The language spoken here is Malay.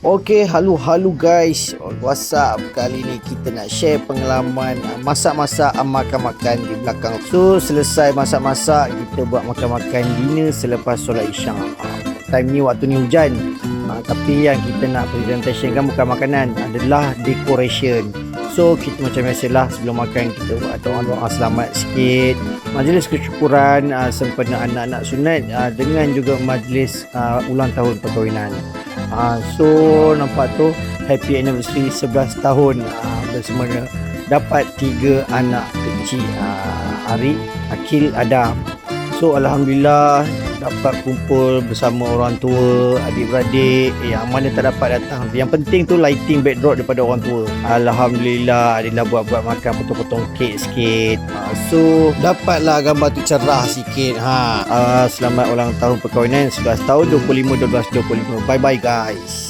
Okey, halo guys. What's up? Kali ni kita nak share pengalaman masak-masak makan-makan di belakang. So, selesai masak-masak, kita buat makan-makan dinner selepas solat Isyak. Time ni waktu ni hujan. Tapi yang kita nak presentationkan bukan makanan, adalah decoration. So, kita macam biasalah sebelum makan kita buat doa-doa selamat sikit. Majlis kesyukuran sempena anak-anak sunat dengan juga majlis ulang tahun perkahwinan. So nampak tu happy anniversary 11 tahun bersama dapat 3 anak kecil, Arik, Akil, Adam. So alhamdulillah dapat kumpul bersama orang tua, adik-beradik yang mana tak dapat datang. Yang penting tu lighting backdrop daripada orang tua. Alhamdulillah Adila buat makan, potong-potong kek sikit. So dapatlah gambar tu cerah sikit. Selamat ulang tahun perkahwinan 11 tahun 25 12 25. Bye bye guys.